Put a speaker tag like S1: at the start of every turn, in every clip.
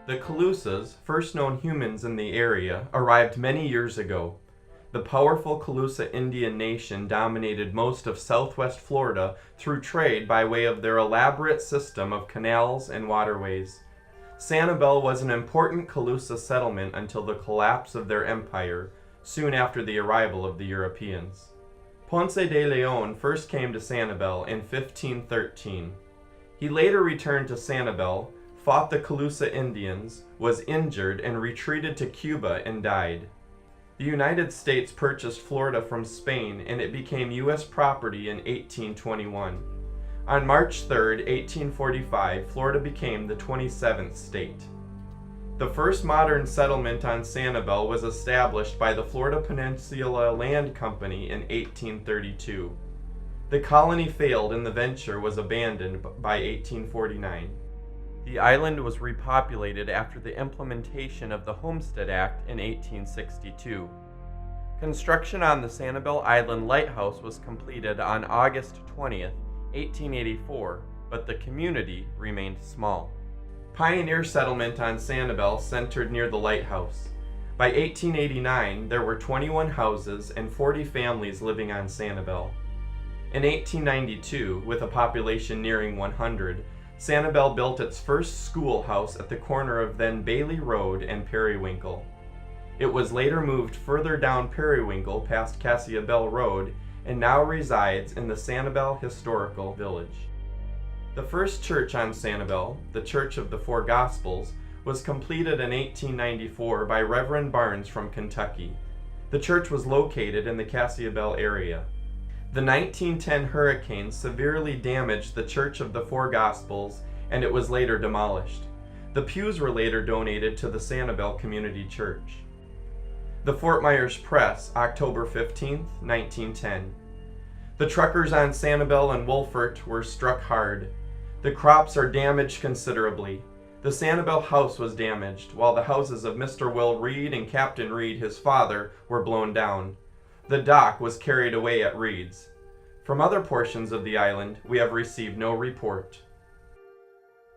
S1: The Calusas, first known humans in the area, arrived many years ago. The powerful Calusa Indian nation dominated most of southwest Florida through trade by way of their elaborate system of canals and waterways. Sanibel was an important Calusa settlement until the collapse of their empire, soon after the arrival of the Europeans. Ponce de Leon first came to Sanibel in 1513. He later returned to Sanibel, fought the Calusa Indians, was injured, and retreated to Cuba and died. The United States purchased Florida from Spain, and it became U.S. property in 1821. On March 3, 1845, Florida became the 27th state. The first modern settlement on Sanibel was established by the Florida Peninsula Land Company in 1832. The colony failed and the venture was abandoned by 1849. The island was repopulated after the implementation of the Homestead Act in 1862. Construction on the Sanibel Island Lighthouse was completed on August 20, 1884, but the community remained small. Pioneer settlement on Sanibel centered near the lighthouse. By 1889, there were 21 houses and 40 families living on Sanibel. In 1892, with a population nearing 100, Sanibel built its first schoolhouse at the corner of then Bailey Road and Periwinkle. It was later moved further down Periwinkle past Cassia Bell Road and now resides in the Sanibel Historical Village. The first church on Sanibel, the Church of the Four Gospels, was completed in 1894 by Reverend Barnes from Kentucky. The church was located in the Cassia Bell area. The 1910 hurricane severely damaged the Church of the Four Gospels, and it was later demolished. The pews were later donated to the Sanibel Community Church. The Fort Myers Press, October 15, 1910. The truckers on Sanibel and Wolfert were struck hard. The crops are damaged considerably. The Sanibel house was damaged, while the houses of Mr. Will Reed and Captain Reed, his father, were blown down. The dock was carried away at Reed's. From other portions of the island, we have received no report.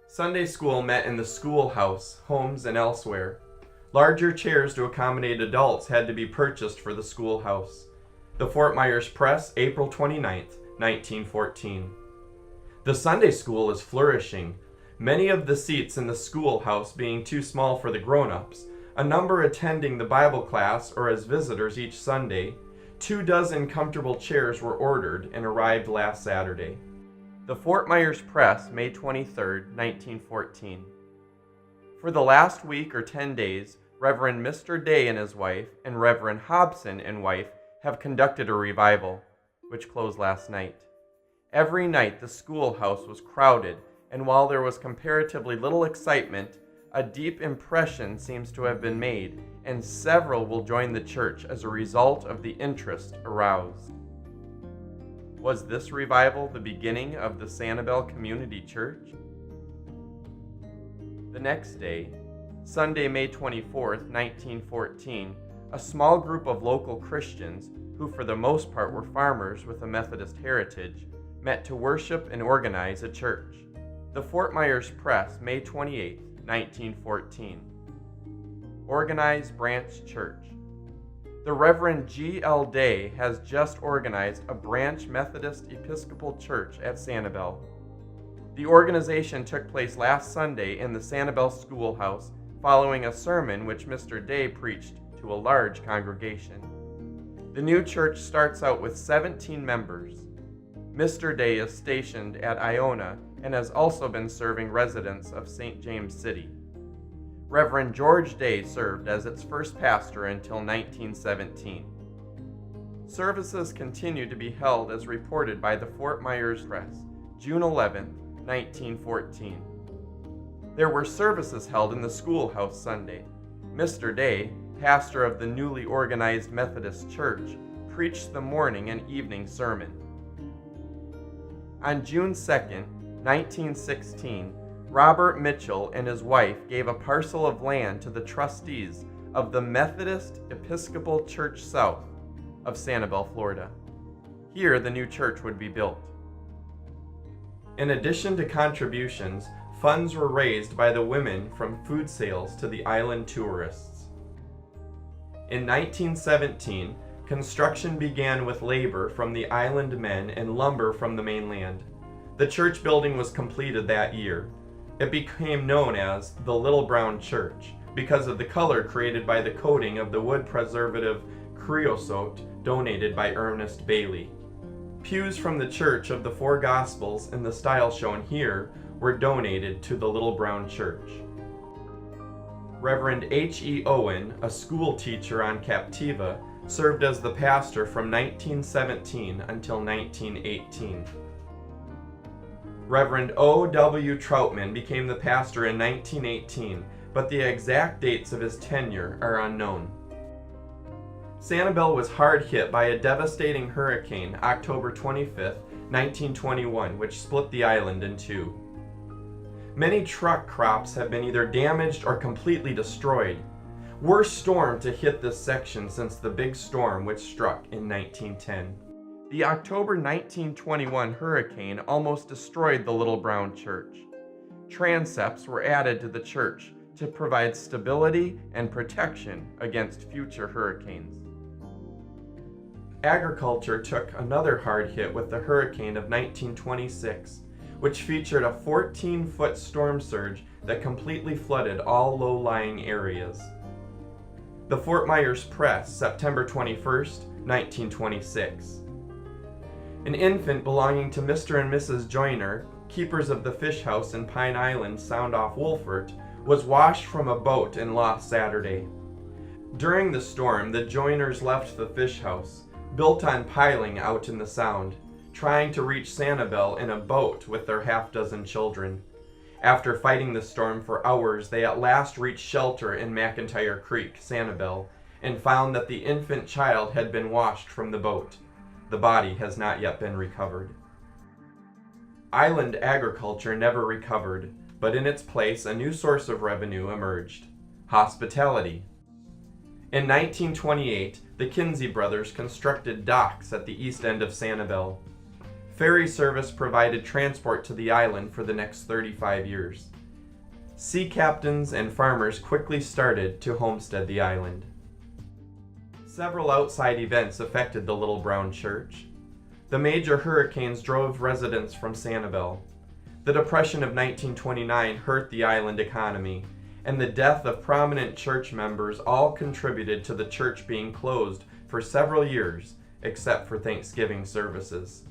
S1: Sunday school met in the schoolhouse, homes, and elsewhere. Larger chairs to accommodate adults had to be purchased for the schoolhouse. The Fort Myers Press, April 29, 1914. The Sunday school is flourishing. Many of the seats in the schoolhouse being too small for the grown-ups, a number attending the Bible class or as visitors each Sunday, 24 comfortable chairs were ordered and arrived last Saturday. The Fort Myers Press, May 23, 1914. For the last week or 10 days, Reverend Mr. Day and his wife and Reverend Hobson and wife have conducted a revival, which closed last night. Every night the schoolhouse was crowded, and while there was comparatively little excitement, a deep impression seems to have been made, and several will join the church as a result of the interest aroused. Was this revival the beginning of the Sanibel Community Church? The next day, Sunday, May 24, 1914, a small group of local Christians, who for the most part were farmers with a Methodist heritage, met to worship and organize a church. The Fort Myers Press, May 28, 1914. Organized Branch Church. The Reverend G. L. Day has just organized a branch Methodist Episcopal Church at Sanibel. The organization took place last Sunday in the Sanibel Schoolhouse following a sermon which Mr. Day preached to a large congregation. The new church starts out with 17 members. Mr. Day is stationed at Iona and has also been serving residents of St. James City. Reverend George Day served as its first pastor until 1917. Services continue to be held as reported by the Fort Myers Press, June 11, 1914. There were services held in the schoolhouse Sunday. Mr. Day, pastor of the newly organized Methodist Church, preached the morning and evening sermon. On June 2, 1916, Robert Mitchell and his wife gave a parcel of land to the trustees of the Methodist Episcopal Church South of Sanibel, Florida. Here the new church would be built. In addition to contributions, Funds were raised by the women from food sales to the island tourists. In 1917, construction began with labor from the island men and lumber from the mainland. The church building was completed that year. It became known as the Little Brown Church because of the color created by the coating of the wood preservative creosote donated by Ernest Bailey. Pews from the Church of the Four Gospels in the style shown here were donated to the Little Brown Church. Reverend H.E. Owen, a school teacher on Captiva, served as the pastor from 1917 until 1918. Reverend O.W. Troutman became the pastor in 1918, but the exact dates of his tenure are unknown. Sanibel was hard hit by a devastating hurricane October 25, 1921, which split the island in two. Many truck crops have been either damaged or completely destroyed. Worst storm to hit this section since the big storm which struck in 1910. The October 1921 hurricane almost destroyed the Little Brown Church. Transepts were added to the church to provide stability and protection against future hurricanes. Agriculture took another hard hit with the hurricane of 1926, which featured a 14-foot storm surge that completely flooded all low-lying areas. The Fort Myers Press, September 21, 1926. An infant belonging to Mr. and Mrs. Joyner, keepers of the fish house in Pine Island, Sound off Wolfert, was washed from a boat and lost Saturday. During the storm, the Joyners left the fish house, built on piling out in the Sound, trying to reach Sanibel in a boat with their half-dozen children. After fighting the storm for hours, they at last reached shelter in McIntyre Creek, Sanibel, and found that the infant child had been washed from the boat. The body has not yet been recovered. Island agriculture never recovered, but in its place a new source of revenue emerged: hospitality. In 1928, the Kinsey brothers constructed docks at the east end of Sanibel. Ferry service provided transport to the island for the next 35 years. Sea captains and farmers quickly started to homestead the island. Several outside events affected the Little Brown Church. The major hurricanes drove residents from Sanibel. The Depression of 1929 hurt the island economy, and the death of prominent church members all contributed to the church being closed for several years, except for Thanksgiving services.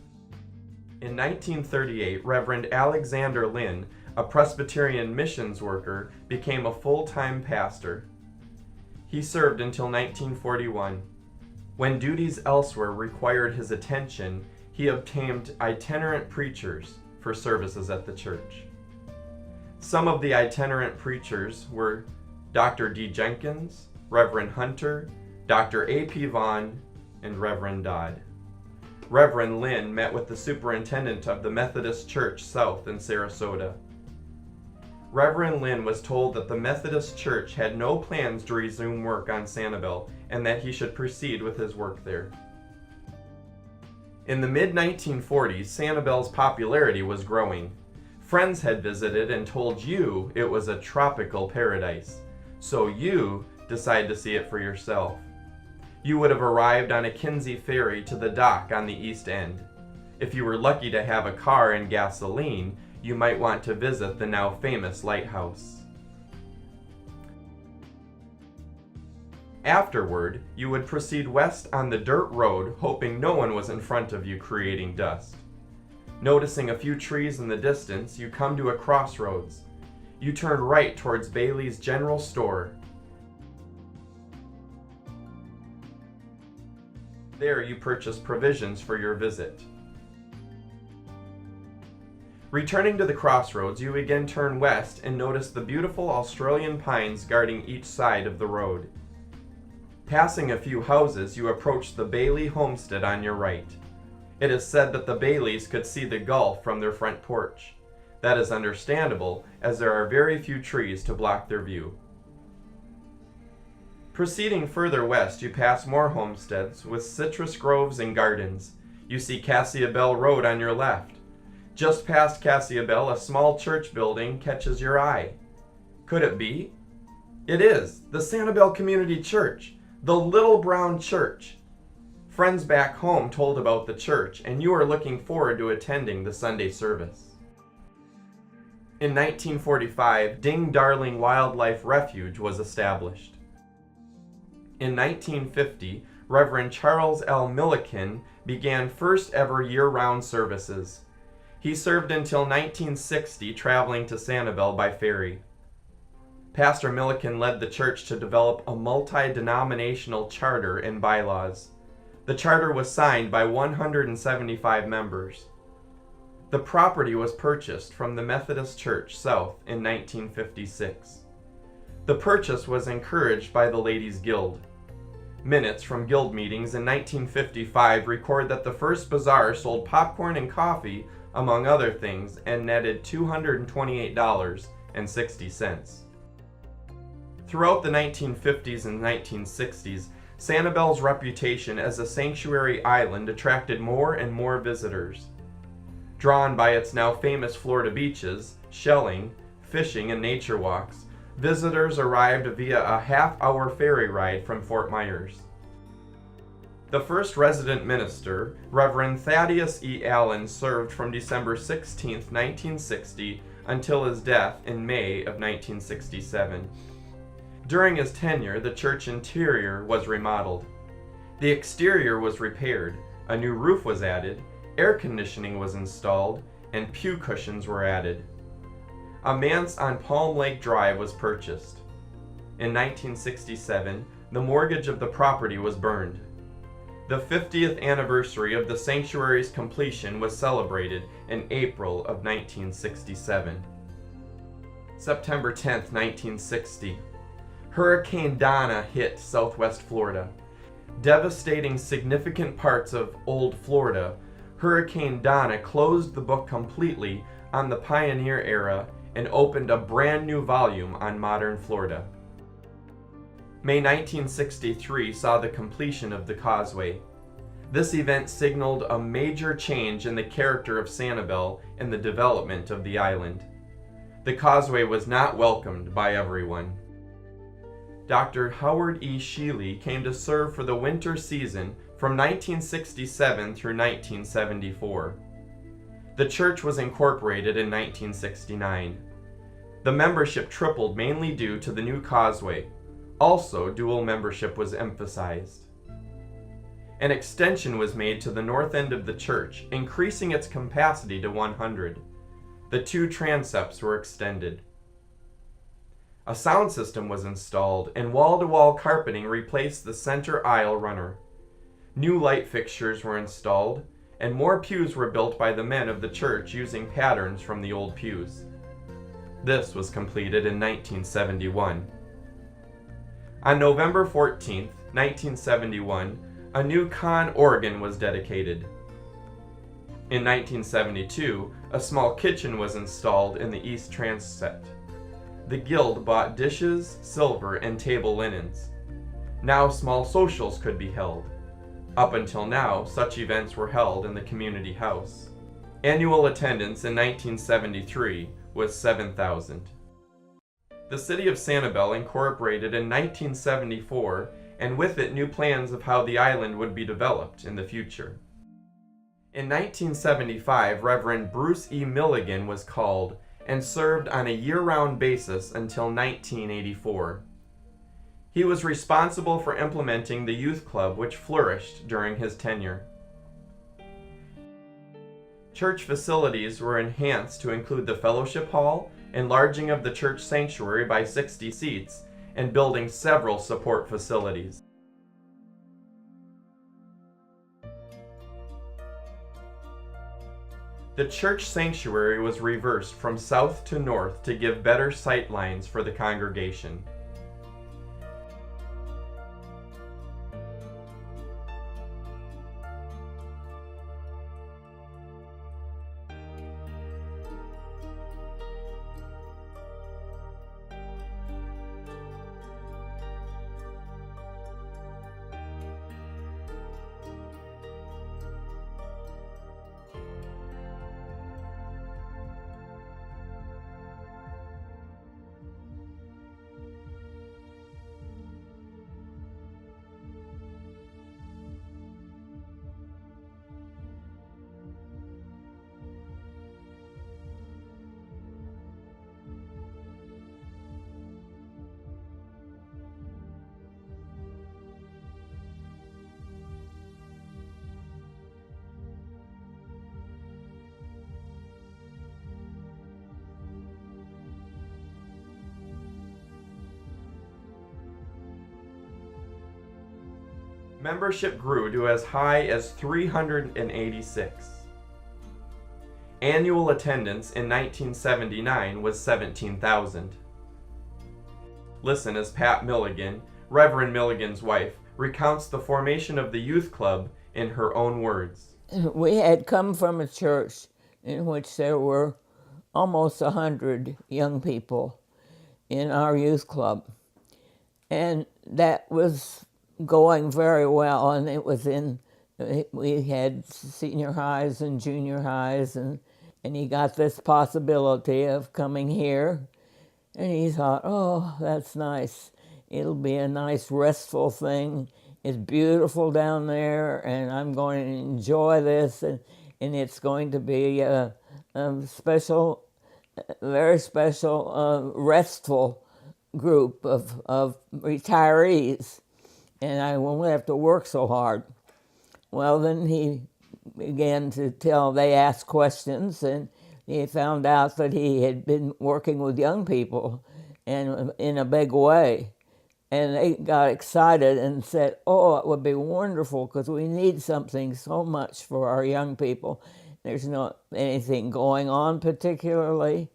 S1: In 1938, Reverend Alexander Lynn, a Presbyterian missions worker, became a full-time pastor. He served until 1941. When duties elsewhere required his attention, he obtained itinerant preachers for services at the church. Some of the itinerant preachers were Dr. D. Jenkins, Reverend Hunter, Dr. A.P. Vaughn, and Reverend Dodd. Reverend Lynn met with the superintendent of the Methodist Church South in Sarasota. Reverend Lynn was told that the Methodist Church had no plans to resume work on Sanibel and that he should proceed with his work there. In the mid-1940s, Sanibel's popularity was growing. Friends had visited and told you it was a tropical paradise, so you decided to see it for yourself. You would have arrived on a Kinsey ferry to the dock on the east end. If you were lucky to have a car and gasoline, you might want to visit the now famous lighthouse. Afterward, you would proceed west on the dirt road, hoping no one was in front of you creating dust. Noticing a few trees in the distance, you come to a crossroads. You turn right towards Bailey's General Store. There you purchase provisions for your visit. Returning to the crossroads, you again turn west and notice the beautiful Australian pines guarding each side of the road. Passing a few houses, you approach the Bailey homestead on your right. It is said that the Baileys could see the Gulf from their front porch. That is understandable, as there are very few trees to block their view. Proceeding further west, you pass more homesteads with citrus groves and gardens. You see Cassia Bell Road on your left. Just past Sanibel, a small church building catches your eye. Could it be? It is, the Sanibel Community Church, the Little Brown Church. Friends back home told about the church, and you are looking forward to attending the Sunday service. In 1945, Ding Darling Wildlife Refuge was established. In 1950, Reverend Charles L. Milliken began first ever year-round services. He served until 1960, traveling to Sanibel by ferry. Pastor Milliken led the church to develop a multi-denominational charter and bylaws. The charter was signed by 175 members. The property was purchased from the Methodist Church South in 1956. The purchase was encouraged by the Ladies' Guild. Minutes from guild meetings in 1955 record that the first bazaar sold popcorn and coffee, among other things, and netted $228.60. Throughout the 1950s and 1960s, Sanibel's reputation as a sanctuary island attracted more and more visitors. Drawn by its now famous Florida beaches, shelling, fishing, and nature walks, visitors arrived via a half-hour ferry ride from Fort Myers. The first resident minister, Reverend Thaddeus E. Allen, served from December 16, 1960, until his death in May of 1967. During his tenure, the church interior was remodeled. The exterior was repaired, a new roof was added, air conditioning was installed, and pew cushions were added. A manse on Palm Lake Drive was purchased. In 1967, the mortgage of the property was burned. The 50th anniversary of the sanctuary's completion was celebrated in April of 1967. September 10, 1960. Hurricane Donna hit southwest Florida. Devastating significant parts of Old Florida, Hurricane Donna closed the book completely on the pioneer era and opened a brand new volume on modern Florida. May 1963 saw the completion of the causeway. This event signaled a major change in the character of Sanibel and the development of the island. The causeway was not welcomed by everyone. Dr. Howard E. Sheely came to serve for the winter season from 1967 through 1974. The church was incorporated in 1969. The membership tripled mainly due to the new causeway. Also, dual membership was emphasized. An extension was made to the north end of the church, increasing its capacity to 100. The two transepts were extended. A sound system was installed, and wall-to-wall carpeting replaced the center aisle runner. New light fixtures were installed, and more pews were built by the men of the church using patterns from the old pews. This was completed in 1971. On November 14, 1971, a new Conn organ was dedicated. In 1972, a small kitchen was installed in the east transept. The guild bought dishes, silver, and table linens. Now small socials could be held. Up until now, such events were held in the community house. Annual attendance in 1973 was 7,000. The city of Sanibel incorporated in 1974, and with it new plans of how the island would be developed in the future. In 1975, Reverend Bruce E. Milligan was called and served on a year-round basis until 1984. He was responsible for implementing the youth club, which flourished during his tenure. Church facilities were enhanced to include the fellowship hall, enlarging of the church sanctuary by 60 seats, and building several support facilities. The church sanctuary was reversed from south to north to give better sight lines for the congregation. Membership grew to as high as 386. Annual attendance in 1979 was 17,000. Listen as Pat Milligan, Reverend Milligan's wife, recounts the formation of the youth club in her own words.
S2: We had come from a church in which there were almost 100 young people in our youth club. And that was going very well, and we had senior highs and junior highs, and he got this possibility of coming here, and he thought, oh, that's nice. It'll be a nice restful thing. It's beautiful down there, and I'm going to enjoy this, and it's going to be a special, very special, restful group of retirees, and I won't have to work so hard. Well, then he began to they asked questions, and he found out that he had been working with young people and in a big way. And they got excited and said, oh, it would be wonderful because we need something so much for our young people. There's not anything going on particularly.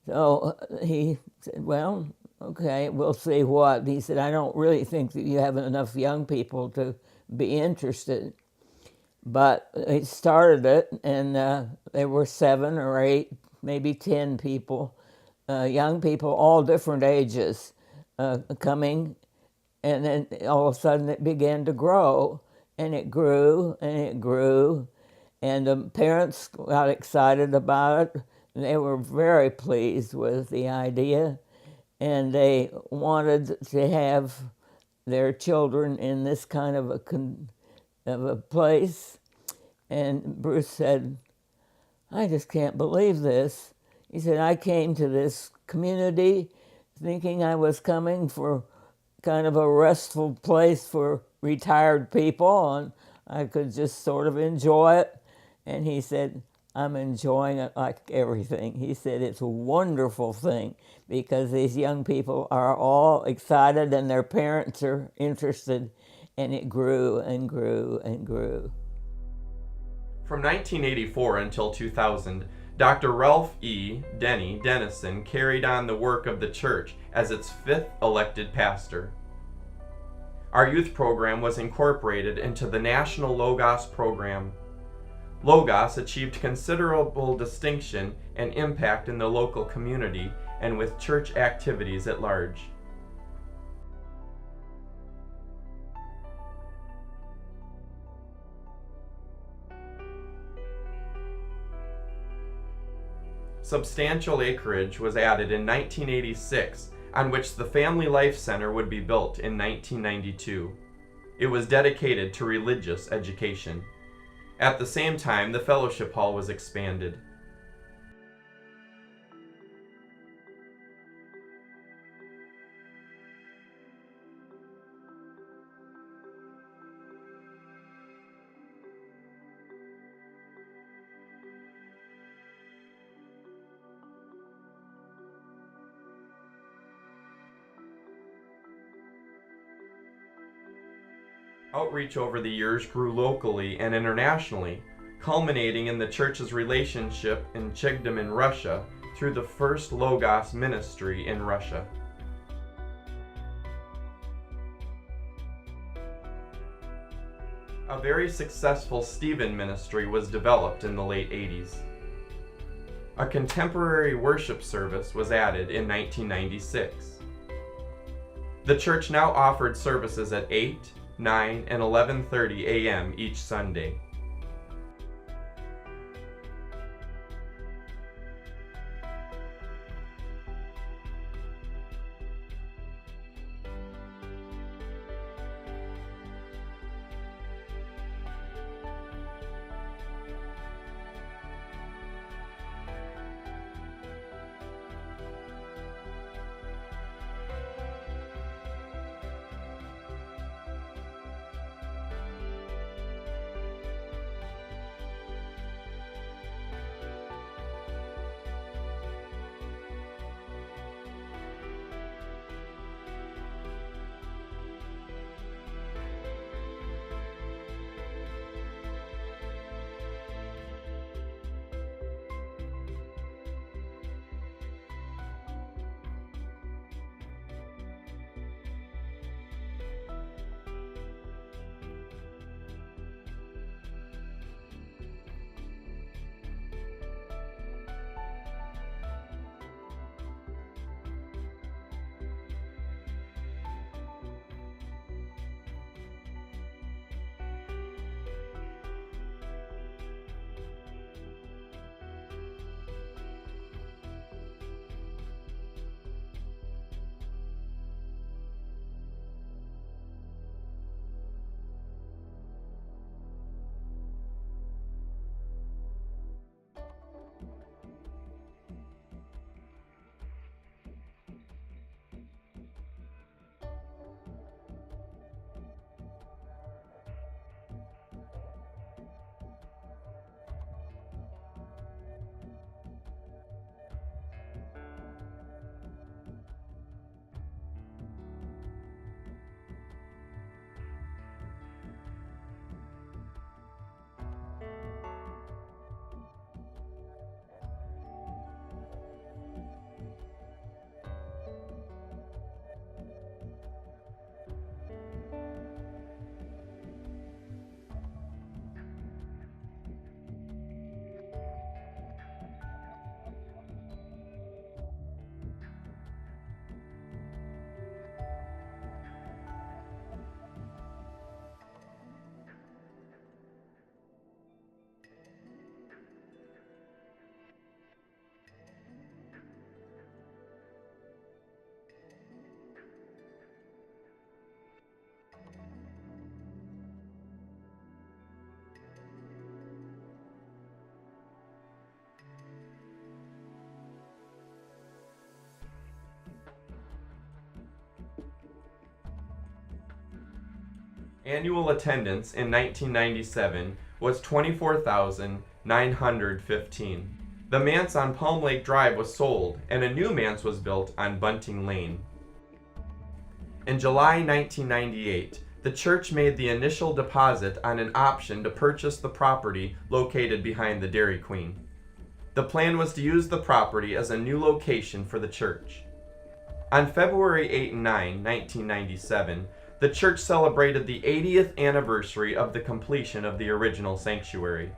S2: So he said, well, okay, we'll see what. He said, I don't really think that you have enough young people to be interested. But he started it, and there were 7 or 8, maybe 10 people, young people, all different ages, coming. And then all of a sudden it began to grow, and it grew, and it grew. And the parents got excited about it. They were very pleased with the idea, and they wanted to have their children in this kind of a place. And Bruce said, I just can't believe this. He said, I came to this community thinking I was coming for kind of a restful place for retired people, and I could just sort of enjoy it. And he said, I'm enjoying it like everything. He said, it's a wonderful thing because these young people are all excited and their parents are interested, and it grew and grew and grew.
S1: From 1984 until 2000, Dr. Ralph E. Denny Dennison carried on the work of the church as its 5th elected pastor. Our youth program was incorporated into the National Logos program. Logos achieved considerable distinction and impact in the local community and with church activities at large. Substantial acreage was added in 1986, on which the Family Life Center would be built in 1992. It was dedicated to religious education. At the same time, the fellowship hall was expanded. Outreach over the years grew locally and internationally, culminating in the church's relationship in Chigdom in Russia through the first Logos ministry in Russia. A very successful Stephen ministry was developed in the late 80s. A contemporary worship service was added in 1996. The church now offered services at 8, 9, and 11:30 a.m. each Sunday. Annual attendance in 1997 was 24,915. The manse on Palm Lake Drive was sold, and a new manse was built on Bunting Lane. In July 1998, the church made the initial deposit on an option to purchase the property located behind the Dairy Queen. The plan was to use the property as a new location for the church. On February 8 and 9, 1997, the church celebrated the 80th anniversary of the completion of the original sanctuary.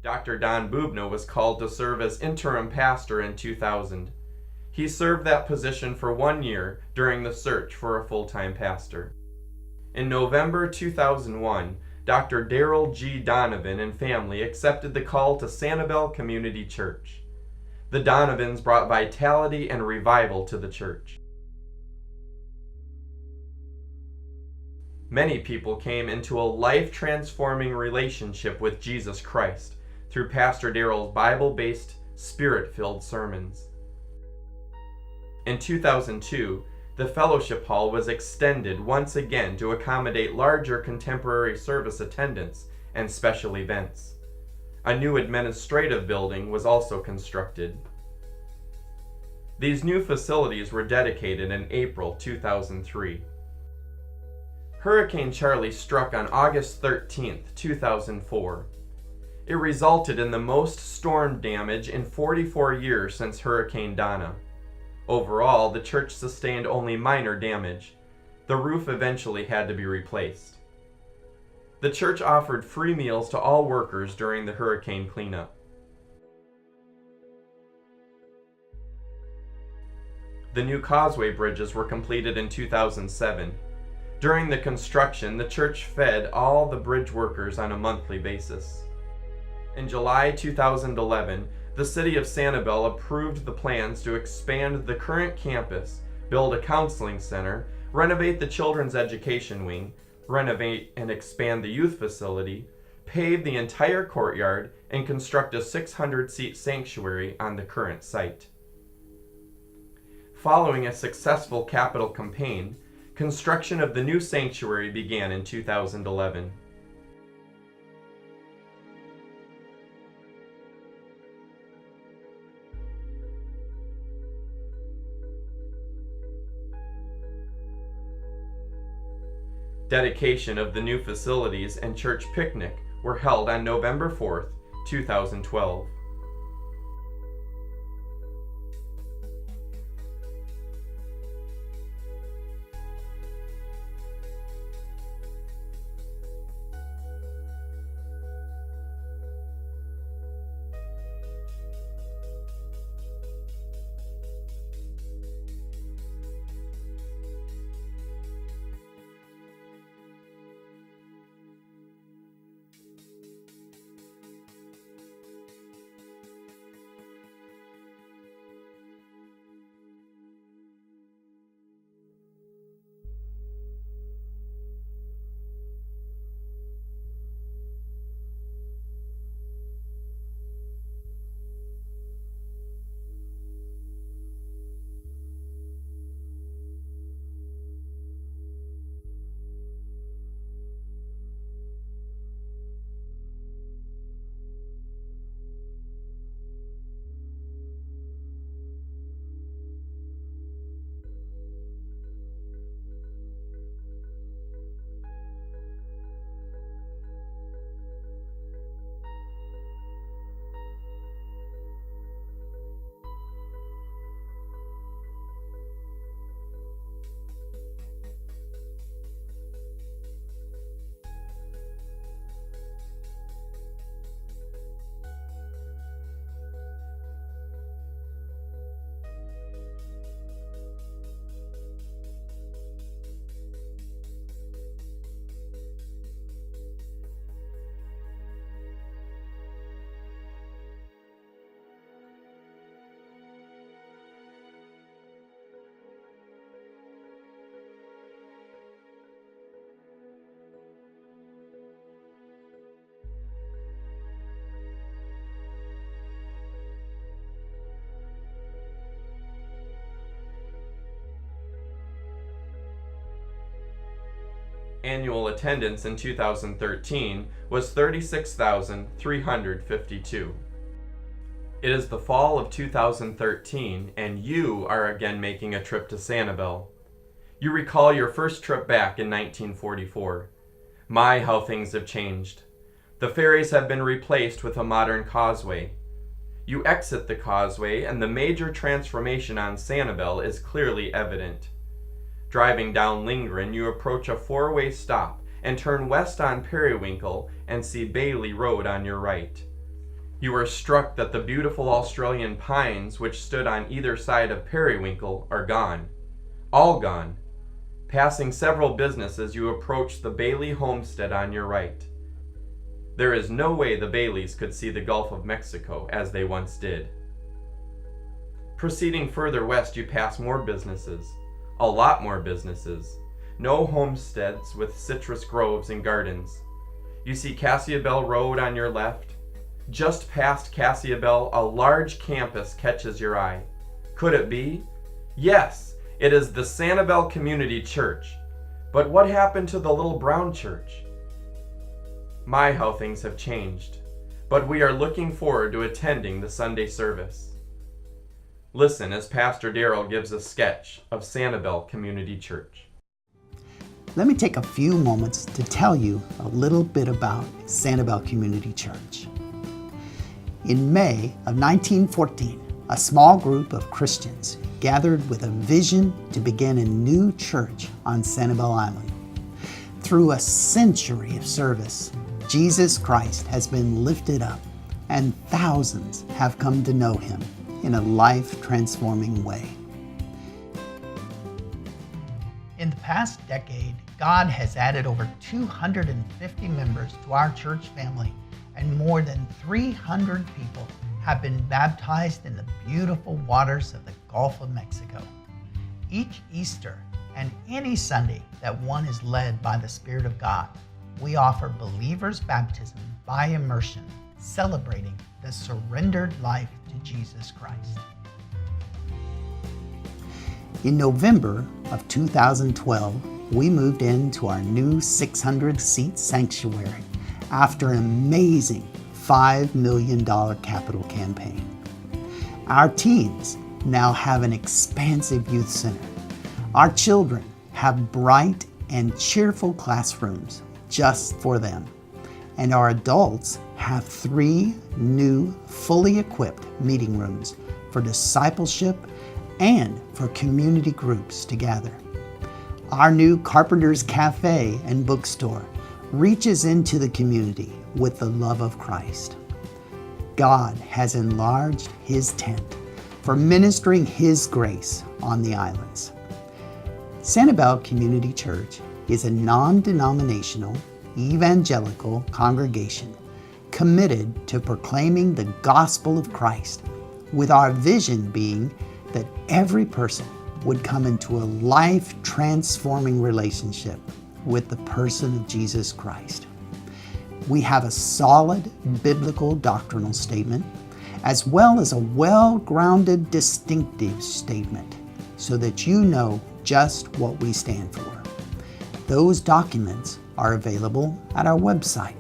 S1: Dr. Don Bubna was called to serve as interim pastor in 2000. He served that position for 1 year during the search for a full-time pastor. In November 2001, Dr. Darrell G. Donovan and family accepted the call to Sanibel Community Church. The Donovans brought vitality and revival to the church. Many people came into a life-transforming relationship with Jesus Christ through Pastor Darrell's Bible-based, Spirit-filled sermons. In 2002, the fellowship hall was extended once again to accommodate larger contemporary service attendance and special events. A new administrative building was also constructed. These new facilities were dedicated in April 2003. Hurricane Charley struck on August 13, 2004. It resulted in the most storm damage in 44 years since Hurricane Donna. Overall, the church sustained only minor damage. The roof eventually had to be replaced. The church offered free meals to all workers during the hurricane cleanup. The new causeway bridges were completed in 2007. During the construction, the church fed all the bridge workers on a monthly basis. In July 2011, the city of Sanibel approved the plans to expand the current campus, build a counseling center, renovate the children's education wing, renovate and expand the youth facility, pave the entire courtyard, and construct a 600-seat sanctuary on the current site. Following a successful capital campaign, construction of the new sanctuary began in 2011. Dedication of the new facilities and church picnic were held on November 4, 2012. Annual attendance in 2013 was 36,352. It is the fall of 2013, and you are again making a trip to Sanibel. You recall your first trip back in 1944. My, how things have changed. The ferries have been replaced with a modern causeway. You exit the causeway, and the major transformation on Sanibel is clearly evident. Driving down Lindgren, you approach a four-way stop and turn west on Periwinkle and see Bailey Road on your right. You are struck that the beautiful Australian pines which stood on either side of Periwinkle are gone. All gone. Passing several businesses, you approach the Bailey homestead on your right. There is no way the Baileys could see the Gulf of Mexico as they once did. Proceeding further west, you pass more businesses. A lot more businesses. No homesteads with citrus groves and gardens. You see Cassiabel Road on your left. Just past Cassiabel, a large campus catches your eye. Could it be? Yes, it is the Sanibel Community Church. But what happened to the little brown church? My, how things have changed. But we are looking forward to attending the Sunday service. Listen as Pastor Darrell gives a sketch of Sanibel Community Church.
S3: Let me take a few moments to tell you a little bit about Sanibel Community Church. In May of 1914, a small group of Christians gathered with a vision to begin a new church on Sanibel Island. Through a century of service, Jesus Christ has been lifted up, and thousands have come to know him in a life-transforming way. In the past decade, God has added over 250 members to our church family, and more than 300 people have been baptized in the beautiful waters of the Gulf of Mexico. Each Easter and any Sunday that one is led by the Spirit of God, we offer believers baptism by immersion, celebrating the surrendered life to Jesus Christ. In November of 2012, we moved into our new 600-seat sanctuary after an amazing $5 million capital campaign. Our teens now have an expansive youth center. Our children have bright and cheerful classrooms just for them. And our adults have 3 new, fully equipped meeting rooms for discipleship and for community groups to gather. Our new Carpenter's Cafe and bookstore reaches into the community with the love of Christ. God has enlarged his tent for ministering his grace on the islands. Sanibel Community Church is a non-denominational evangelical congregation committed to proclaiming the gospel of Christ, with our vision being that every person would come into a life-transforming relationship with the person of Jesus Christ. We have a solid biblical doctrinal statement, as well as a well-grounded distinctive statement, so that you know just what we stand for. Those documents are available at our website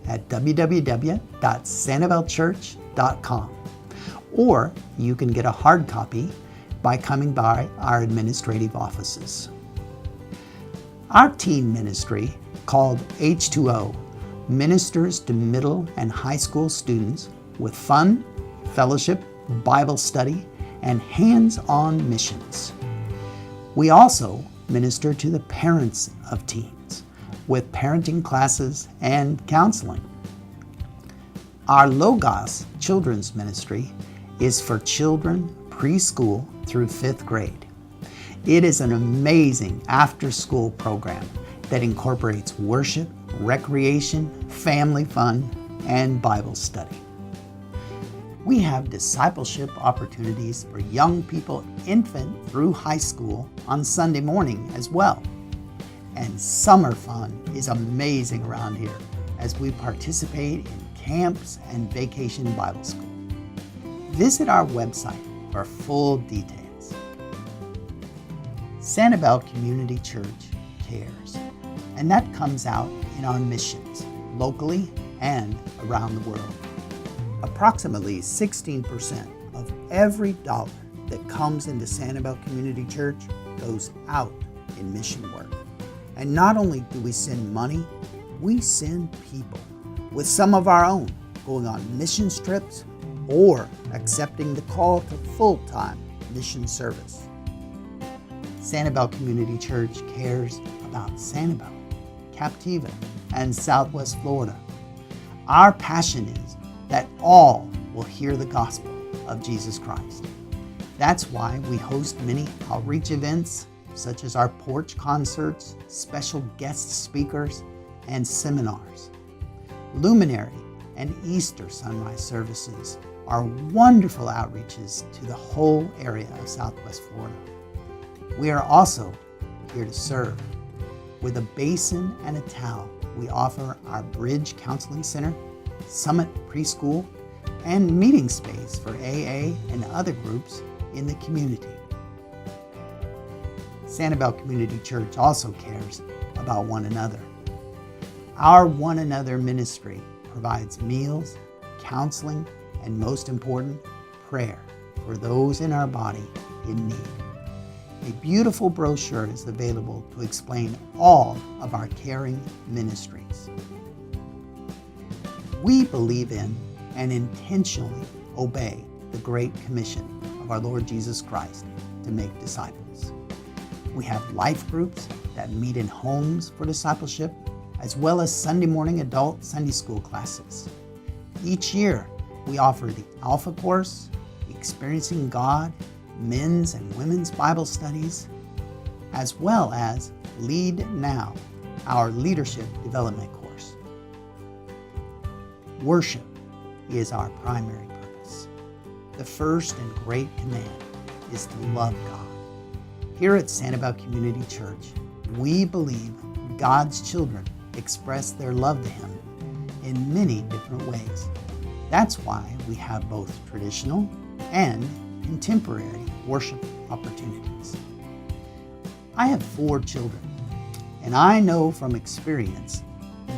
S3: at www.sanibelchurch.com, or you can get a hard copy by coming by our administrative offices. Our teen ministry, called H2O, ministers to middle and high school students with fun, fellowship, Bible study, and hands-on missions. We also minister to the parents of teens with parenting classes and counseling. Our Logos Children's Ministry is for children preschool through 5th grade. It is an amazing after-school program that incorporates worship, recreation, family fun, and Bible study. We have discipleship opportunities for young people, infant through high school, on Sunday morning as well. And summer fun is amazing around here as we participate in camps and vacation Bible school. Visit our website for full details. Sanibel Community Church cares, and that comes out in our missions, locally and around the world. Approximately 16% of every dollar that comes into Sanibel Community Church goes out in mission work. And not only do we send money, we send people, with some of our own going on mission trips or accepting the call to full-time mission service. Sanibel Community Church cares about Sanibel, Captiva, and Southwest Florida. Our passion is that all will hear the gospel of Jesus Christ. That's why we host many outreach events, such as our porch concerts, special guest speakers, and seminars. Luminary and Easter sunrise services are wonderful outreaches to the whole area of Southwest Florida. We are also here to serve. With a basin and a towel, we offer our Bridge Counseling Center, Summit Preschool, and meeting space for AA and other groups in the community. Sanibel Community Church also cares about one another. Our One Another ministry provides meals, counseling, and most important, prayer for those in our body in need. A beautiful brochure is available to explain all of our caring ministries. We believe in and intentionally obey the Great Commission of our Lord Jesus Christ to make disciples. We have life groups that meet in homes for discipleship, as well as Sunday morning adult Sunday school classes. Each year, we offer the Alpha Course, Experiencing God, men's and women's Bible studies, as well as Lead Now, our leadership development course. Worship is our primary purpose. The first and great command is to love God. Here at Sanibel Community Church, we believe God's children express their love to Him in many different ways. That's why we have both traditional and contemporary worship opportunities. I have 4 children, and I know from experience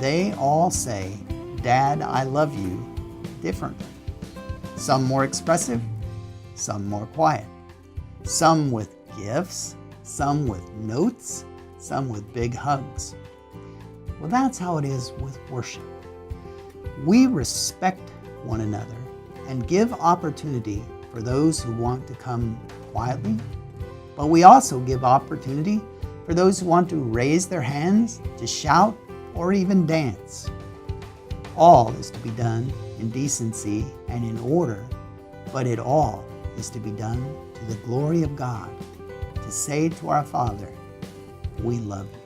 S3: they all say, "Dad, I love you," differently. Some more expressive, some more quiet. Some with gifts, some with notes, some with big hugs. Well, that's how it is with worship. We respect one another and give opportunity for those who want to come quietly, but we also give opportunity for those who want to raise their hands, to shout, or even dance. All is to be done in decency and in order, but it all is to be done to the glory of God, to say to our Father, "We love you."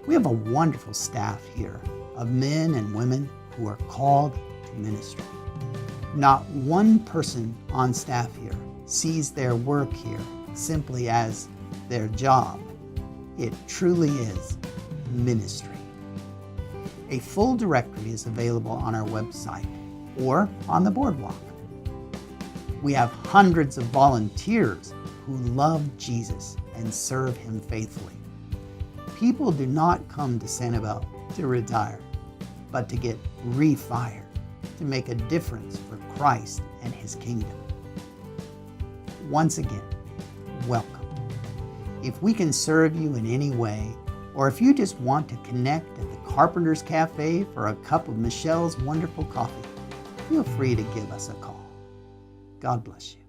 S3: We have a wonderful staff here of men and women who are called to ministry. Not one person on staff here sees their work here simply as their job. It truly is ministry. A full directory is available on our website or on the boardwalk. We have hundreds of volunteers who love Jesus and serve Him faithfully. People do not come to Sanibel to retire, but to get refired, to make a difference for Christ and His kingdom. Once again, welcome. If we can serve you in any way, or if you just want to connect at the Carpenter's Cafe for a cup of Michelle's wonderful coffee, feel free to give us a call. God bless you.